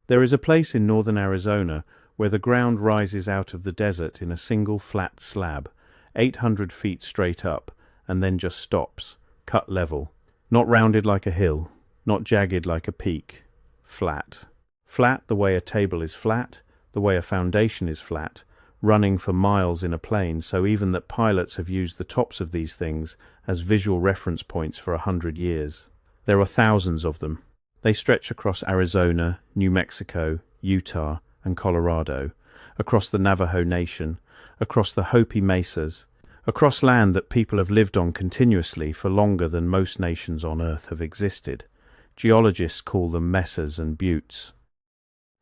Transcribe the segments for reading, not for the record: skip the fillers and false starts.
There is a place in northern Arizona where the ground rises out of the desert in a single flat slab, 800 feet straight up, and then just stops, cut level. Not rounded like a hill, not jagged like a peak. Flat. Flat the way a table is flat, the way a foundation is flat, running for miles in a plain, so even that pilots have used the tops of these things as visual reference points for 100 years. There are thousands of them. They stretch across Arizona, New Mexico, Utah, and Colorado, across the Navajo Nation, across the Hopi mesas, across land that people have lived on continuously for longer than most nations on Earth have existed. Geologists call them mesas and buttes.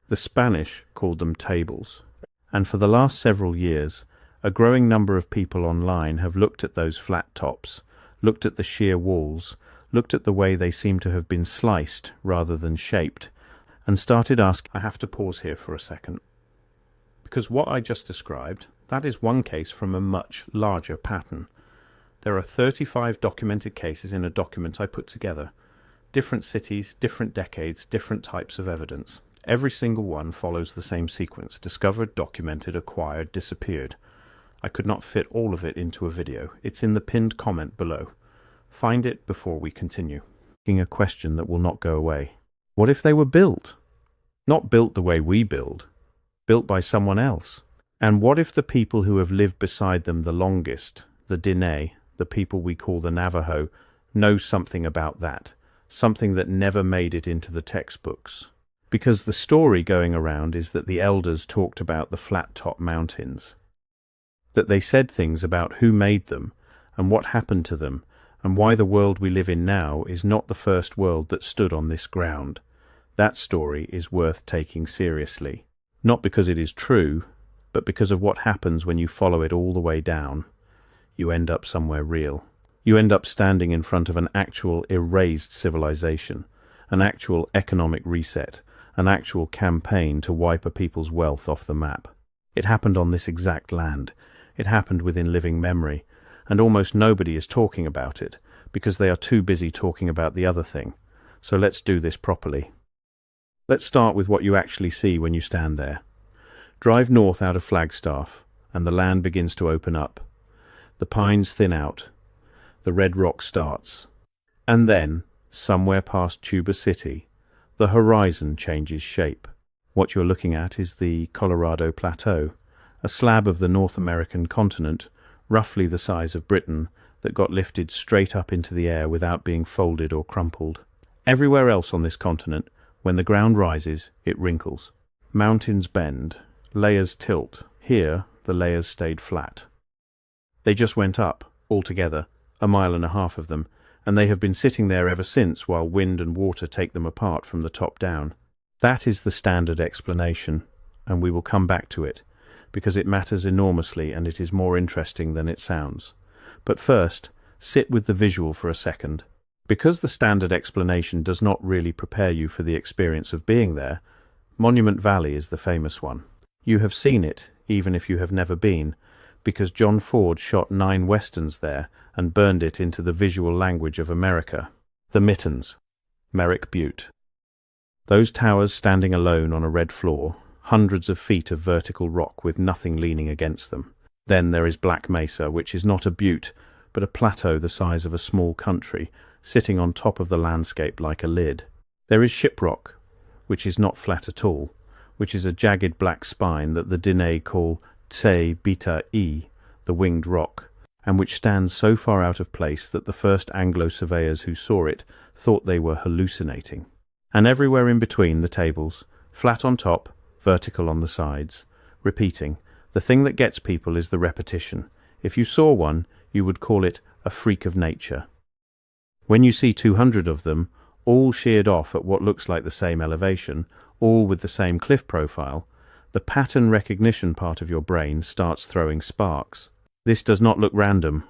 The Spanish called them tables. And for the last several years, a growing number of people online have looked at those flat tops, looked at the sheer walls, looked at the way they seem to have been sliced rather than shaped, and started asking. I have to pause here for a second, because what I just described, that is one case from a much larger pattern. There are 35 documented cases in a document I put together. Different cities, different decades, different types of evidence. Every single one follows the same sequence: discovered, documented, acquired, disappeared. I could not fit all of it into a video. It's in the pinned comment below. Find it before we continue. A question that will not go away. What if they were built? Not built the way we build, built by someone else. And what if the people who have lived beside them the longest, the Diné, the people we call the Navajo, know something about that, something that never made it into the textbooks? Because the story going around is that the elders talked about the flat-top mountains, that they said things about who made them and what happened to them, and why the world we live in now is not the first world that stood on this ground. That story is worth taking seriously, not because it is true, but because of what happens when you follow it all the way down. You end up somewhere real. You end up standing in front of an actual erased civilization, an actual economic reset, an actual campaign to wipe a people's wealth off the map. It happened on this exact land. It happened within living memory, and almost nobody is talking about it because they are too busy talking about the other thing. So let's do this properly. Let's start with what you actually see when you stand there. Drive north out of Flagstaff, and the land begins to open up. The pines thin out. The red rock starts. And then, somewhere past Tuba City, the horizon changes shape. What you're looking at is the Colorado Plateau, a slab of the North American continent, roughly the size of Britain, that got lifted straight up into the air without being folded or crumpled. Everywhere else on this continent, when the ground rises, it wrinkles. Mountains bend, layers tilt. Here, the layers stayed flat. They just went up, altogether, 1.5 miles of them, and they have been sitting there ever since while wind and water take them apart from the top down. That is the standard explanation, and we will come back to it, because it matters enormously and it is more interesting than it sounds. But first, sit with the visual for a second. Because the standard explanation does not really prepare you for the experience of being there, Monument Valley is the famous one. You have seen it, even if you have never been, because John Ford shot 9 westerns there and burned it into the visual language of America. The Mittens. Merrick Butte. Those towers standing alone on a red floor, hundreds of feet of vertical rock with nothing leaning against them. Then there is Black Mesa, which is not a butte, but a plateau the size of a small country, sitting on top of the landscape like a lid. There is Shiprock, which is not flat at all, which is a jagged black spine that the Diné call Tse Beta E, the winged rock, and which stands so far out of place that the first Anglo surveyors who saw it thought they were hallucinating. And everywhere in between the tables, flat on top, vertical on the sides, repeating. The thing that gets people is the repetition. If you saw one, you would call it a freak of nature. When you see 200 of them, all sheared off at what looks like the same elevation, all with the same cliff profile, the pattern recognition part of your brain starts throwing sparks. This does not look random.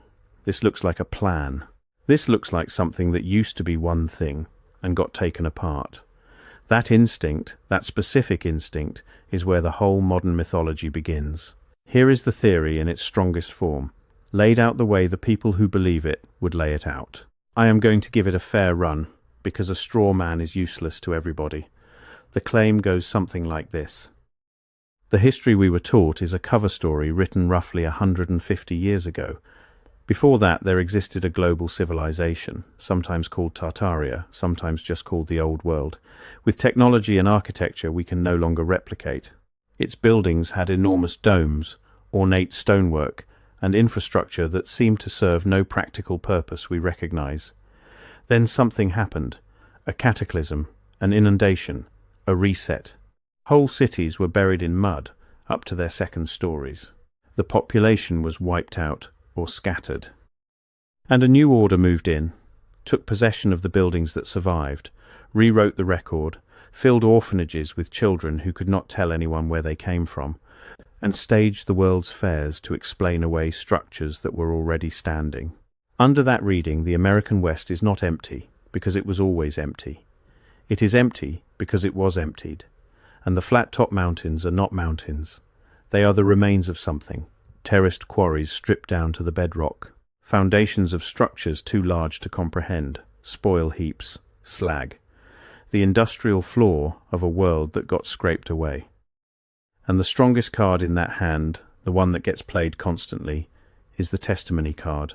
This looks like a plan. This looks like something that used to be one thing and got taken apart. That instinct, that specific instinct, is where the whole modern mythology begins. Here is the theory in its strongest form, laid out the way the people who believe it would lay it out. I am going to give it a fair run, because a straw man is useless to everybody. The claim goes something like this. The history we were taught is a cover story written roughly 150 years ago. Before that, there existed a global civilization, sometimes called Tartaria, sometimes just called the Old World, with technology and architecture we can no longer replicate. Its buildings had enormous domes, ornate stonework, and infrastructure that seemed to serve no practical purpose we recognize. Then something happened, a cataclysm, an inundation, a reset. Whole cities were buried in mud up to their second stories. The population was wiped out or scattered. And a new order moved in, took possession of the buildings that survived, rewrote the record, filled orphanages with children who could not tell anyone where they came from, and staged the world's fairs to explain away structures that were already standing. Under that reading, the American West is not empty, because it was always empty. It is empty because it was emptied. And the flat-top mountains are not mountains. They are the remains of something, terraced quarries stripped down to the bedrock, foundations of structures too large to comprehend, spoil heaps, slag, the industrial floor of a world that got scraped away. And the strongest card in that hand, the one that gets played constantly, is the testimony card.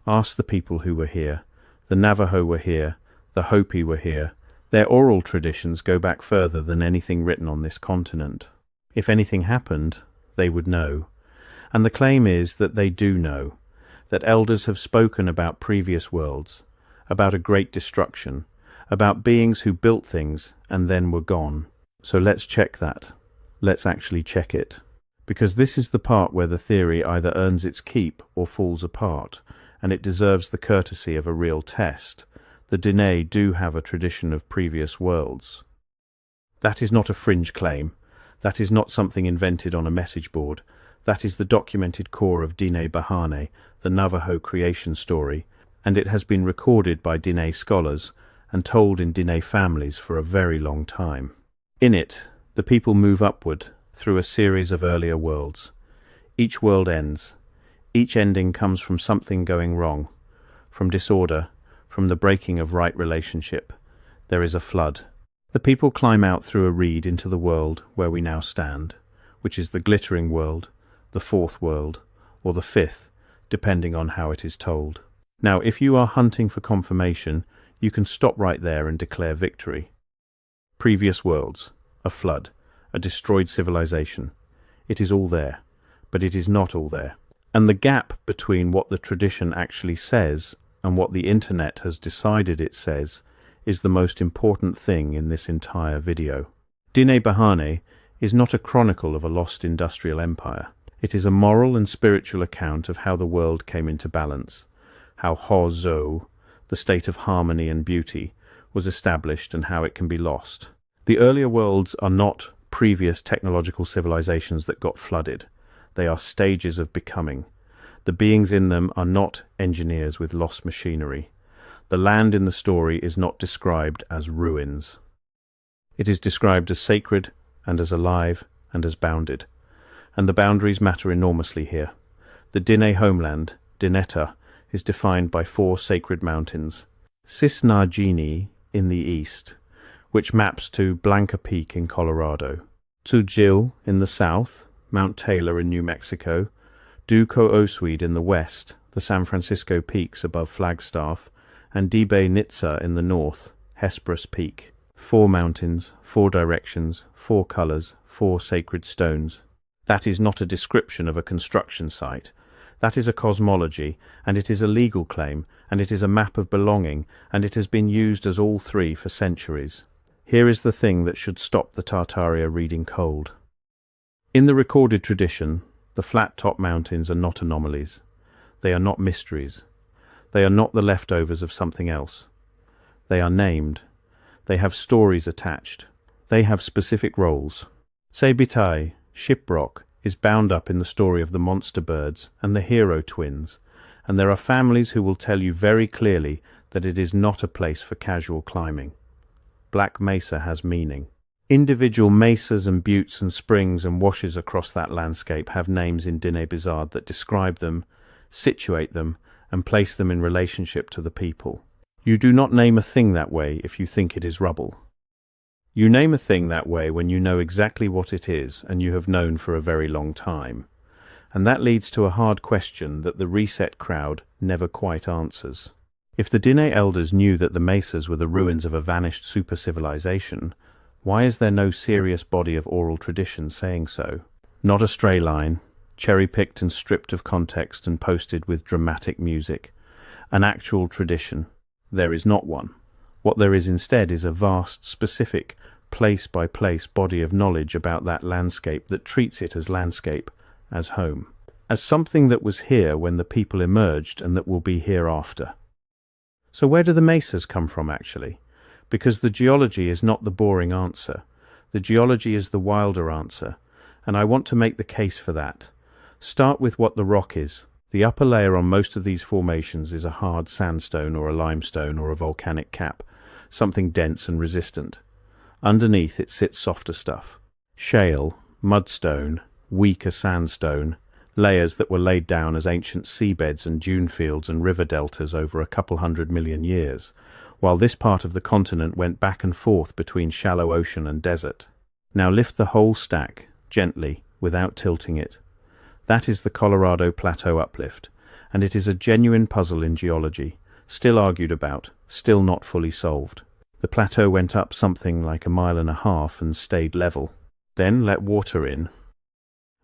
Ask the people who were here. The Navajo were here. The Hopi were here. Their oral traditions go back further than anything written on this continent. If anything happened, they would know. And the claim is that they do know, that elders have spoken about previous worlds, about a great destruction, about beings who built things and then were gone. So let's check that. Let's actually check it. Because this is the part where the theory either earns its keep or falls apart, and it deserves the courtesy of a real test. The Diné do have a tradition of previous worlds. That is not a fringe claim. That is not something invented on a message board. That is the documented core of Diné Bahane, the Navajo creation story, and it has been recorded by Diné scholars and told in Diné families for a very long time. In it, the people move upward through a series of earlier worlds. Each world ends. Each ending comes from something going wrong, from disorder, from the breaking of right relationship. There is a flood. The people climb out through a reed into the world where we now stand, which is the glittering world, the fourth world, or the fifth, depending on how it is told. Now, if you are hunting for confirmation, you can stop right there and declare victory. Previous worlds, a flood, a destroyed civilization. It is all there, but it is not all there. And the gap between what the tradition actually says and what the internet has decided it says is the most important thing in this entire video. Diné Bahane is not a chronicle of a lost industrial empire. It is a moral and spiritual account of how the world came into balance, how Ho-Zo, the state of harmony and beauty, was established and how it can be lost. The earlier worlds are not previous technological civilizations that got flooded. They are stages of becoming. The beings in them are not engineers with lost machinery. The land in the story is not described as ruins. It is described as sacred and as alive and as bounded. And the boundaries matter enormously here. The Diné homeland, Dineta, is defined by 4 sacred mountains. Cisnagini in the east, which maps to Blanca Peak in Colorado. Tujil in the south, Mount Taylor in New Mexico, Duco-Oswede in the west, the San Francisco Peaks above Flagstaff, and Dibe-Nitsa in the north, Hesperus Peak. 4 mountains, 4 directions, 4 colors, 4 sacred stones. That is not a description of a construction site. That is a cosmology, and it is a legal claim, and it is a map of belonging, and it has been used as all 3 for centuries. Here is the thing that should stop the Tartaria reading cold. In the recorded tradition, the flat-top mountains are not anomalies. They are not mysteries. They are not the leftovers of something else. They are named. They have stories attached. They have specific roles. Sebitai, Shiprock, is bound up in the story of the monster birds and the hero twins, and there are families who will tell you very clearly that it is not a place for casual climbing. Black Mesa has meaning. Individual mesas and buttes and springs and washes across that landscape have names in Diné Bizarre that describe them, situate them, and place them in relationship to the people. You do not name a thing that way if you think it is rubble. You name a thing that way when you know exactly what it is and you have known for a very long time. And that leads to a hard question that the reset crowd never quite answers. If the Diné Elders knew that the mesas were the ruins of a vanished super-civilization, why is there no serious body of oral tradition saying so? Not a stray line, cherry-picked and stripped of context and posted with dramatic music. An actual tradition. There is not one. What there is instead is a vast, specific, place-by-place body of knowledge about that landscape that treats it as landscape, as home, as something that was here when the people emerged and that will be hereafter. So where do the mesas come from, actually? Because the geology is not the boring answer. The geology is the wilder answer, and I want to make the case for that. Start with what the rock is. The upper layer on most of these formations is a hard sandstone or a limestone or a volcanic cap, something dense and resistant. Underneath it sits softer stuff. Shale, mudstone, weaker sandstone, layers that were laid down as ancient seabeds and dune fields and river deltas over a couple 100 million years, while this part of the continent went back and forth between shallow ocean and desert. Now lift the whole stack, gently, without tilting it. That is the Colorado Plateau uplift, and it is a genuine puzzle in geology, still argued about, still not fully solved. The plateau went up something like 1.5 miles and stayed level. Then let water in.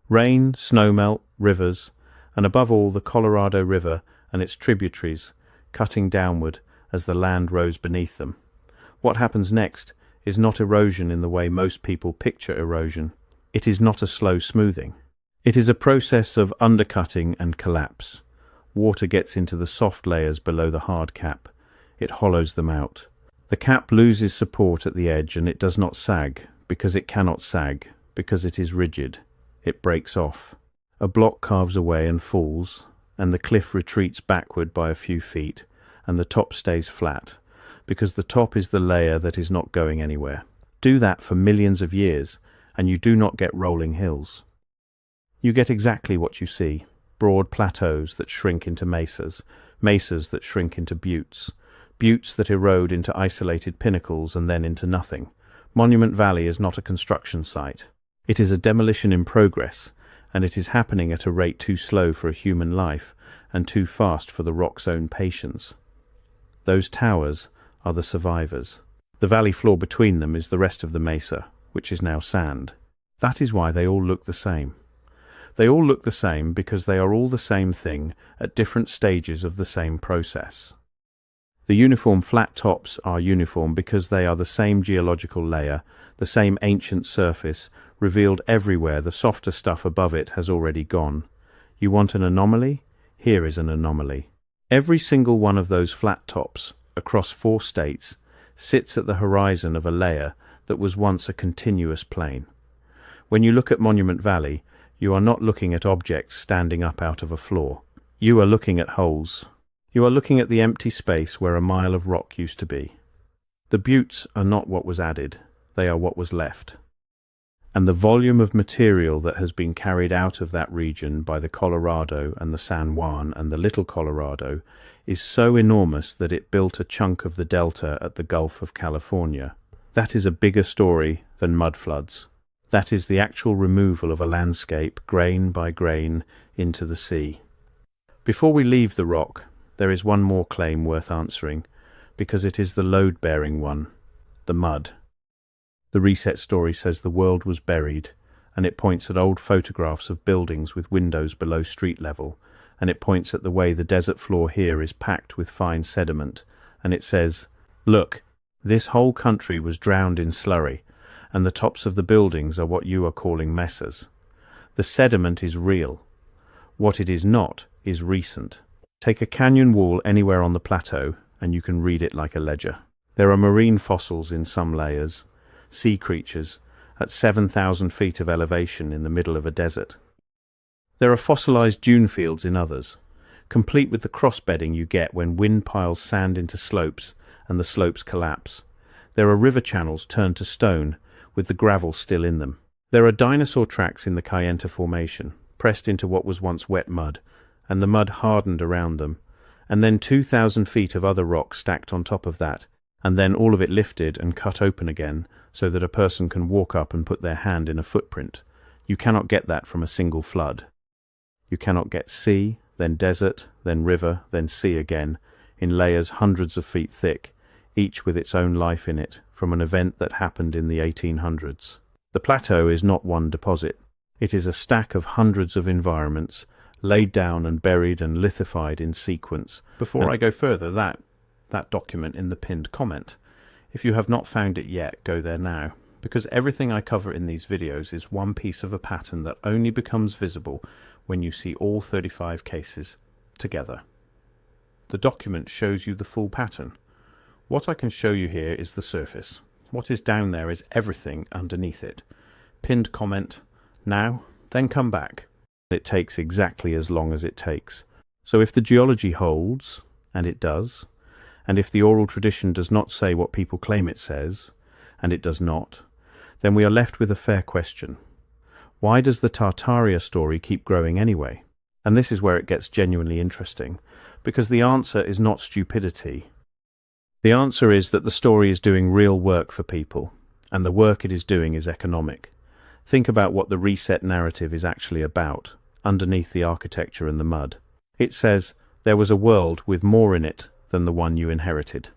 Rain, snowmelt, rivers, and above all the Colorado River and its tributaries, cutting downward as the land rose beneath them. What happens next is not erosion in the way most people picture erosion. It is not a slow smoothing. It is a process of undercutting and collapse. Water gets into the soft layers below the hard cap. It hollows them out. The cap loses support at the edge and it does not sag, because it cannot sag, because it is rigid. It breaks off. A block carves away and falls, and the cliff retreats backward by a few feet, and the top stays flat, because the top is the layer that is not going anywhere. Do that for millions of years, and you do not get rolling hills. You get exactly what you see, broad plateaus that shrink into mesas, mesas that shrink into buttes, buttes that erode into isolated pinnacles and then into nothing. Monument Valley is not a construction site. It is a demolition in progress, and it is happening at a rate too slow for a human life and too fast for the rock's own patience. Those towers are the survivors. The valley floor between them is the rest of the mesa, which is now sand. That is why they all look the same. They all look the same because they are all the same thing at different stages of the same process. The uniform flat tops are uniform because they are the same geological layer, the same ancient surface, revealed everywhere. The softer stuff above it has already gone. You want an anomaly? Here is an anomaly. Every single one of those flat tops, across 4 states, sits at the horizon of a layer that was once a continuous plane. When you look at Monument Valley, you are not looking at objects standing up out of a floor. You are looking at holes. You are looking at the empty space where a mile of rock used to be. The buttes are not what was added, they are what was left. And the volume of material that has been carried out of that region by the Colorado and the San Juan and the Little Colorado is so enormous that it built a chunk of the delta at the Gulf of California. That is a bigger story than mud floods. That is the actual removal of a landscape, grain by grain, into the sea. Before we leave the rock, there is one more claim worth answering, because it is the load-bearing one, the mud. The reset story says the world was buried, and it points at old photographs of buildings with windows below street level, and it points at the way the desert floor here is packed with fine sediment, and it says, "Look, this whole country was drowned in slurry, and the tops of the buildings are what you are calling mesas. The sediment is real. What it is not is recent. Take a canyon wall anywhere on the plateau, and you can read it like a ledger. There are marine fossils in some layers, sea creatures, at 7,000 feet of elevation in the middle of a desert. There are fossilized dune fields in others, complete with the cross-bedding you get when wind piles sand into slopes and the slopes collapse. There are river channels turned to stone, with the gravel still in them. There are dinosaur tracks in the Cayenta Formation, pressed into what was once wet mud, and the mud hardened around them, and then 2,000 feet of other rock stacked on top of that, and then all of it lifted and cut open again so that a person can walk up and put their hand in a footprint. You cannot get that from a single flood. You cannot get sea, then desert, then river, then sea again, in layers hundreds of feet thick, each with its own life in it, from an event that happened in the 1800s. The plateau is not one deposit. It is a stack of hundreds of environments, laid down and buried and lithified in sequence. Before I go further, that document in the pinned comment. If you have not found it yet, go there now, because everything I cover in these videos is one piece of a pattern that only becomes visible when you see all 35 cases together. The document shows you the full pattern. What I can show you here is the surface. What is down there is everything underneath it. Pinned comment, now, then come back. It takes exactly as long as it takes. So if the geology holds, and it does, and if the oral tradition does not say what people claim it says, and it does not, then we are left with a fair question. Why does the Tartaria story keep growing anyway? And this is where it gets genuinely interesting, because the answer is not stupidity. The answer is that the story is doing real work for people, and the work it is doing is economic. Think about what the reset narrative is actually about, underneath the architecture and the mud. It says, there was a world with more in it than the one you inherited.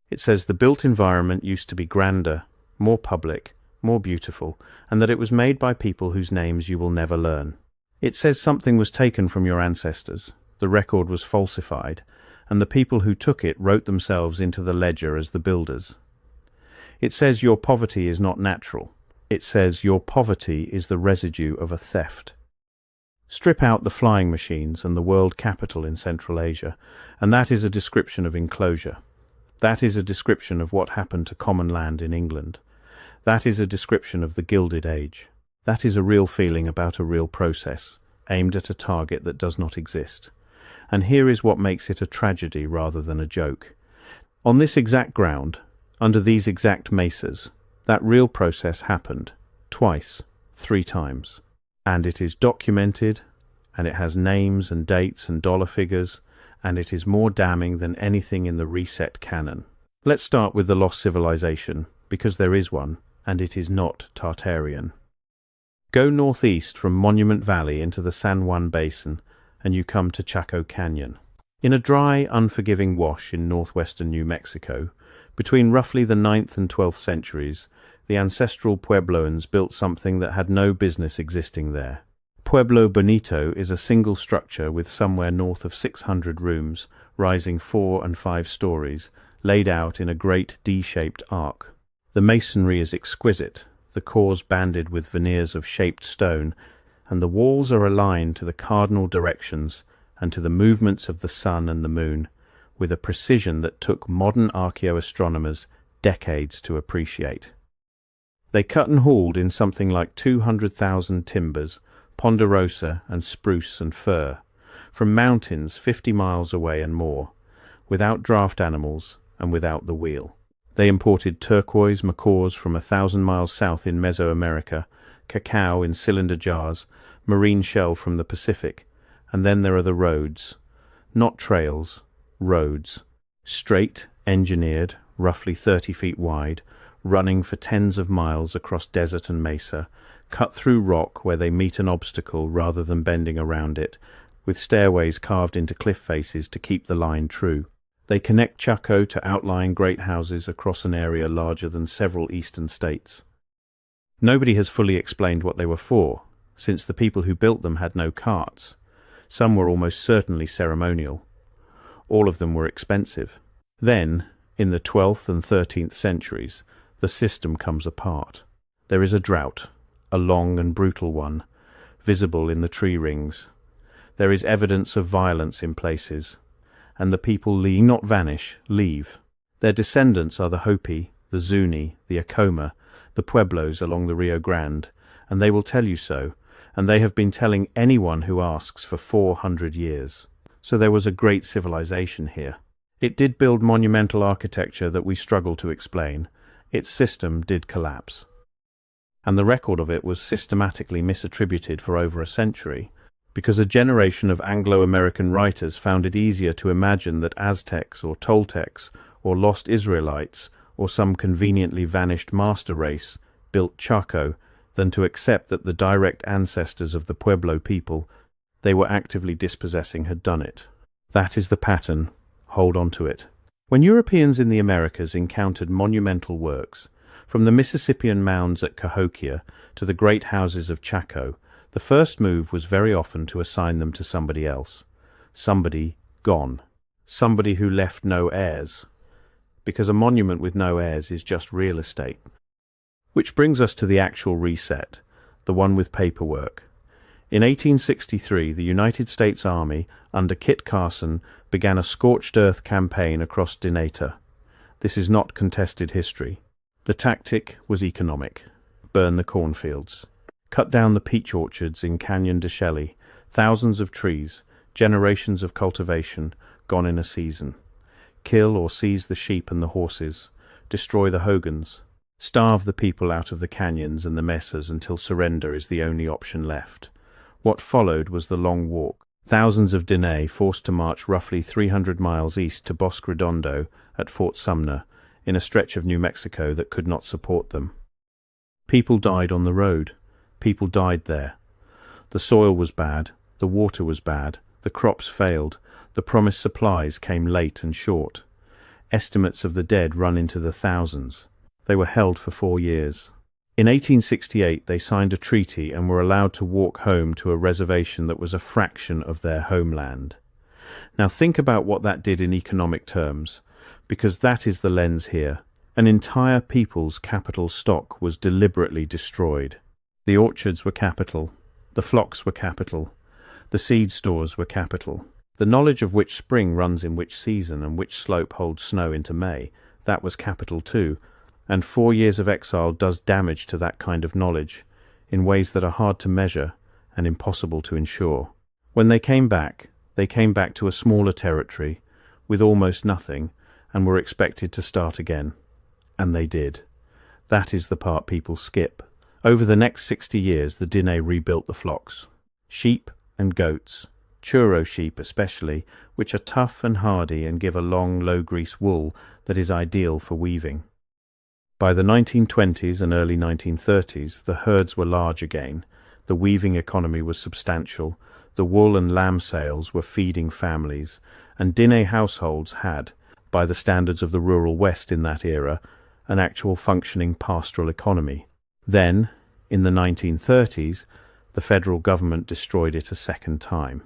It says the built environment used to be grander, more public, more beautiful, and that it was made by people whose names you will never learn. It says something was taken from your ancestors, the record was falsified, and the people who took it wrote themselves into the ledger as the builders. It says your poverty is not natural. It says your poverty is the residue of a theft. Strip out the flying machines and the world capital in Central Asia, and that is a description of enclosure. That is a description of what happened to common land in England. That is a description of the Gilded Age. That is a real feeling about a real process, aimed at a target that does not exist. And here is what makes it a tragedy rather than a joke. On this exact ground, under these exact mesas, that real process happened, twice, 3 times. And it is documented, and it has names and dates and dollar figures, and it is more damning than anything in the reset canon. Let's start with the lost civilization, because there is one, and it is not Tartarian. Go northeast from Monument Valley into the San Juan Basin, and you come to Chaco Canyon. In a dry, unforgiving wash in northwestern New Mexico, between roughly the 9th and 12th centuries, the ancestral Puebloans built something that had no business existing there. Pueblo Bonito is a single structure with somewhere north of 600 rooms, rising 4 and 5 stories, laid out in a great D-shaped arc. The masonry is exquisite, the cores banded with veneers of shaped stone, and the walls are aligned to the cardinal directions and to the movements of the sun and the moon, with a precision that took modern archaeoastronomers decades to appreciate. They cut and hauled in something like 200,000 timbers, ponderosa and spruce and fir, from mountains 50 miles away and more, without draft animals and without the wheel. They imported turquoise macaws from 1,000 miles south in Mesoamerica, cacao in cylinder jars, marine shell from the Pacific, and then there are the roads. Not trails, roads. Straight, engineered, roughly 30 feet wide, running for tens of miles across desert and mesa, cut through rock where they meet an obstacle rather than bending around it, with stairways carved into cliff faces to keep the line true. They connect Chaco to outlying great houses across an area larger than several eastern states. Nobody has fully explained what they were for, since the people who built them had no carts. Some were almost certainly ceremonial. All of them were expensive. Then, in the 12th and 13th centuries, the system comes apart. There is a drought, a long and brutal one, visible in the tree rings. There is evidence of violence in places, and the people not vanish, leave. Their descendants are the Hopi, the Zuni, the Acoma, the Pueblos along the Rio Grande, and they will tell you so, and they have been telling anyone who asks for 400 years. So there was a great civilization here. It did build monumental architecture that we struggle to explain. Its system did collapse. And the record of it was systematically misattributed for over a century, because a generation of Anglo-American writers found it easier to imagine that Aztecs or Toltecs or lost Israelites or some conveniently vanished master race built Chaco than to accept that the direct ancestors of the Pueblo people they were actively dispossessing had done it. That is the pattern. Hold on to it. When Europeans in the Americas encountered monumental works, from the Mississippian mounds at Cahokia to the great houses of Chaco, the first move was very often to assign them to somebody else. Somebody gone. Somebody who left no heirs. Because a monument with no heirs is just real estate. Which brings us to the actual reset, the one with paperwork. In 1863, the United States Army, under Kit Carson, began a scorched earth campaign across Diné. This is not contested history. The tactic was economic. Burn the cornfields. Cut down the peach orchards in Canyon de Chelly. Thousands of trees, generations of cultivation, gone in a season. Kill or seize the sheep and the horses. Destroy the hogans. Starve the people out of the canyons and the mesas until surrender is the only option left. What followed was the Long Walk. Thousands of Diné forced to march roughly 300 miles east to Bosque Redondo at Fort Sumner, in a stretch of New Mexico that could not support them. People died on the road. People died there. The soil was bad, the water was bad, the crops failed, the promised supplies came late and short. Estimates of the dead run into the thousands. They were held for 4 years. In 1868 they signed a treaty and were allowed to walk home to a reservation that was a fraction of their homeland. Now think about what that did in economic terms, because that is the lens here. An entire people's capital stock was deliberately destroyed. The orchards were capital. The flocks were capital. The seed stores were capital. The knowledge of which spring runs in which season and which slope holds snow into May, that was capital too. And 4 years of exile does damage to that kind of knowledge, in ways that are hard to measure and impossible to ensure. When they came back to a smaller territory, with almost nothing, and were expected to start again. And they did. That is the part people skip. Over the next 60 years, the Diné rebuilt the flocks. Sheep and goats, churro sheep especially, which are tough and hardy and give a long, low-grease wool that is ideal for weaving. By the 1920s and early 1930s, the herds were large again, the weaving economy was substantial, the wool and lamb sales were feeding families, and Diné households had, by the standards of the rural West in that era, an actual functioning pastoral economy. Then, in the 1930s, the federal government destroyed it a second time.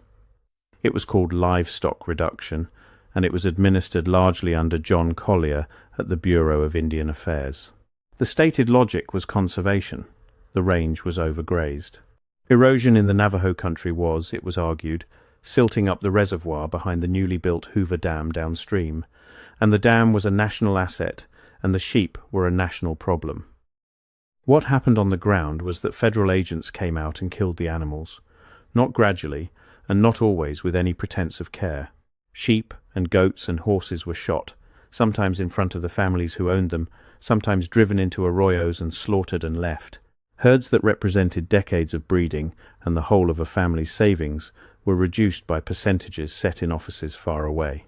It was called livestock reduction, and it was administered largely under John Collier at the Bureau of Indian Affairs. The stated logic was conservation. The range was overgrazed. Erosion in the Navajo country was, it was argued, silting up the reservoir behind the newly built Hoover Dam downstream, and the dam was a national asset, and the sheep were a national problem. What happened on the ground was that federal agents came out and killed the animals, not gradually, and not always with any pretense of care. Sheep and goats and horses were shot, sometimes in front of the families who owned them, sometimes driven into arroyos and slaughtered and left. Herds that represented decades of breeding and the whole of a family's savings were reduced by percentages set in offices far away.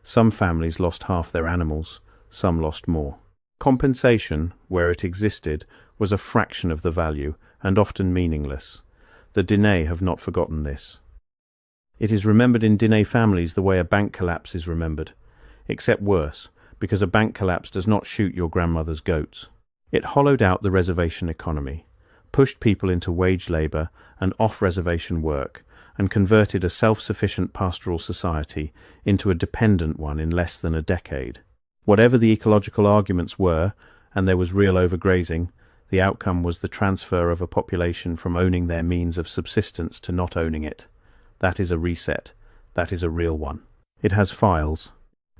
Some families lost half their animals, some lost more. Compensation, where it existed, was a fraction of the value and often meaningless. The Diné have not forgotten this. It is remembered in Diné families the way a bank collapse is remembered, except worse, because a bank collapse does not shoot your grandmother's goats. It hollowed out the reservation economy, pushed people into wage labor and off-reservation work, and converted a self-sufficient pastoral society into a dependent one in less than a decade. Whatever the ecological arguments were, and there was real overgrazing, the outcome was the transfer of a population from owning their means of subsistence to not owning it. That is a reset. That is a real one. It has files.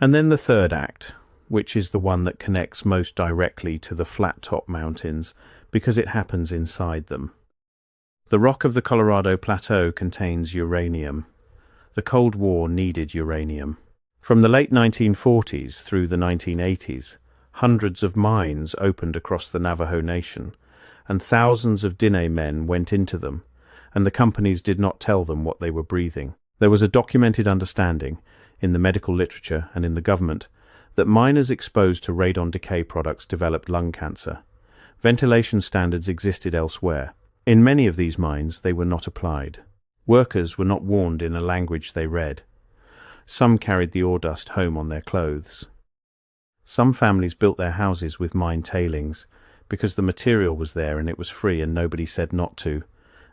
And then the third act, which is the one that connects most directly to the flat-top mountains, because it happens inside them. The rock of the Colorado Plateau contains uranium. The Cold War needed uranium. From the late 1940s through the 1980s, hundreds of mines opened across the Navajo Nation, and thousands of Diné men went into them, and the companies did not tell them what they were breathing. There was a documented understanding, in the medical literature and in the government, that miners exposed to radon decay products developed lung cancer. Ventilation standards existed elsewhere. In many of these mines, they were not applied. Workers were not warned in a language they read. Some carried the ore dust home on their clothes. Some families built their houses with mine tailings, because the material was there and it was free and nobody said not to,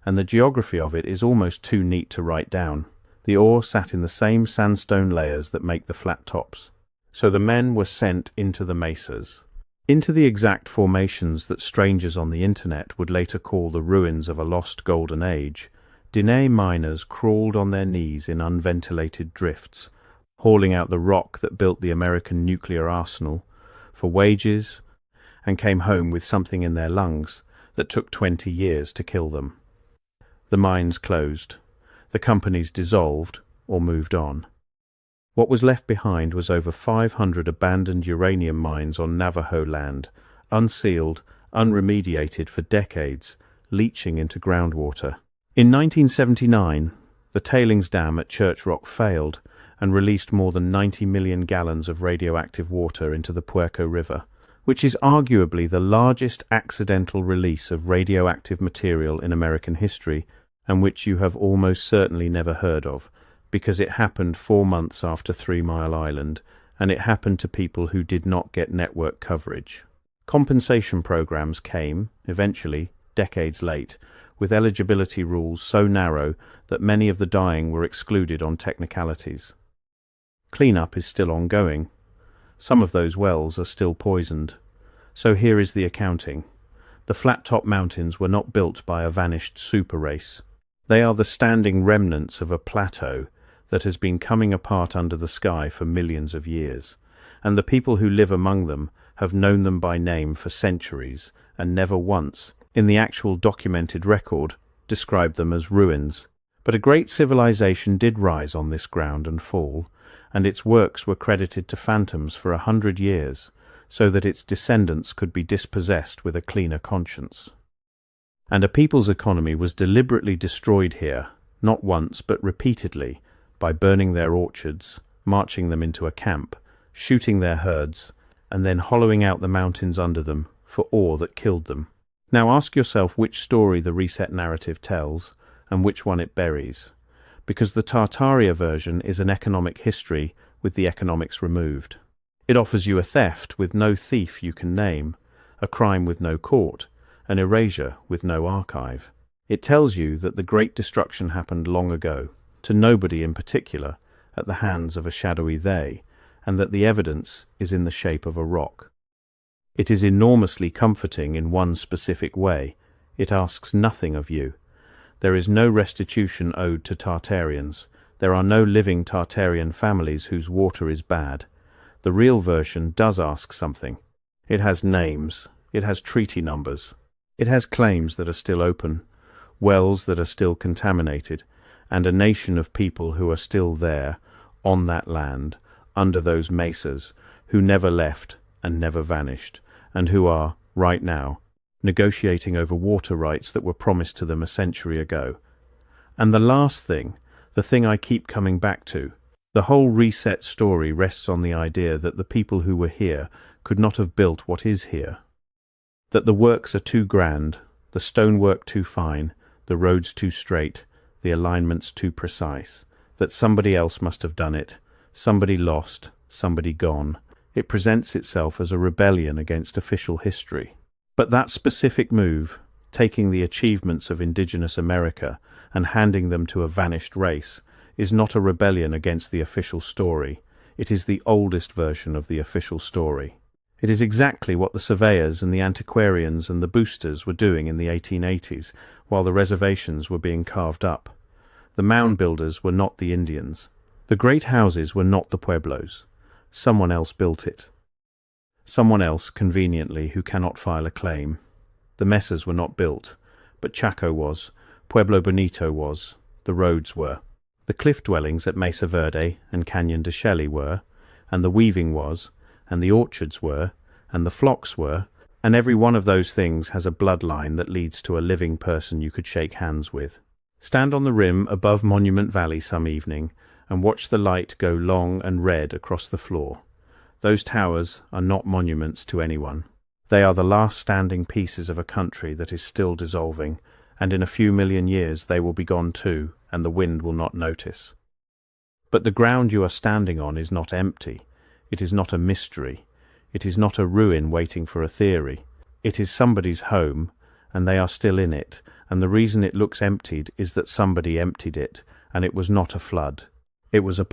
and the geography of it is almost too neat to write down. The ore sat in the same sandstone layers that make the flat tops. So the men were sent into the mesas, into the exact formations that strangers on the internet would later call the ruins of a lost golden age. Diné miners crawled on their knees in unventilated drifts, hauling out the rock that built the American nuclear arsenal for wages, and came home with something in their lungs that took 20 years to kill them. The mines closed. The companies dissolved or moved on. What was left behind was over 500 abandoned uranium mines on Navajo land, unsealed, unremediated for decades, leaching into groundwater. In 1979, the tailings dam at Church Rock failed and released more than 90 million gallons of radioactive water into the Puerco River, which is arguably the largest accidental release of radioactive material in American history, and which you have almost certainly never heard of, because it happened 4 months after 3 Mile Island, and it happened to people who did not get network coverage. Compensation programs came, eventually, decades late, with eligibility rules so narrow that many of the dying were excluded on technicalities. Cleanup is still ongoing. Some of those wells are still poisoned. So here is the accounting. The flat-top mountains were not built by a vanished super race. They are the standing remnants of a plateau that has been coming apart under the sky for millions of years, and the people who live among them have known them by name for centuries and never once, in the actual documented record, described them as ruins. But a great civilization did rise on this ground and fall, and its works were credited to phantoms for 100 years, so that its descendants could be dispossessed with a cleaner conscience. And a people's economy was deliberately destroyed here, not once but repeatedly, by burning their orchards, marching them into a camp, shooting their herds, and then hollowing out the mountains under them for ore that killed them. Now ask yourself which story the reset narrative tells, and which one it buries, because the Tartaria version is an economic history with the economics removed. It offers you a theft with no thief you can name, a crime with no court, an erasure with no archive. It tells you that the great destruction happened long ago, to nobody in particular, at the hands of a shadowy they, and that the evidence is in the shape of a rock. It is enormously comforting in one specific way. It asks nothing of you. There is no restitution owed to Tartarians. There are no living Tartarian families whose water is bad. The real version does ask something. It has names. It has treaty numbers. It has claims that are still open, wells that are still contaminated, and a nation of people who are still there, on that land, under those mesas, who never left and never vanished, and who are, right now, negotiating over water rights that were promised to them a century ago. And the last thing, the thing I keep coming back to, the whole reset story rests on the idea that the people who were here could not have built what is here. That the works are too grand, the stonework too fine, the roads too straight, the alignments too precise, that somebody else must have done it, somebody lost, somebody gone. It presents itself as a rebellion against official history. But that specific move, taking the achievements of indigenous America and handing them to a vanished race, is not a rebellion against the official story. It is the oldest version of the official story. It is exactly what the surveyors and the antiquarians and the boosters were doing in the 1880s, while the reservations were being carved up. The mound builders were not the Indians. The great houses were not the Pueblos. Someone else built it. Someone else, conveniently, who cannot file a claim. The mesas were not built, but Chaco was, Pueblo Bonito was, the roads were. The cliff dwellings at Mesa Verde and Canyon de Shelly were, and the weaving was, and the orchards were, and the flocks were, and every one of those things has a bloodline that leads to a living person you could shake hands with. Stand on the rim above Monument Valley some evening and watch the light go long and red across the floor. Those towers are not monuments to anyone. They are the last standing pieces of a country that is still dissolving, and in a few million years they will be gone too, and the wind will not notice. But the ground you are standing on is not empty. It is not a mystery. It is not a ruin waiting for a theory. It is somebody's home, and they are still in it, and the reason it looks emptied is that somebody emptied it, and it was not a flood. It was a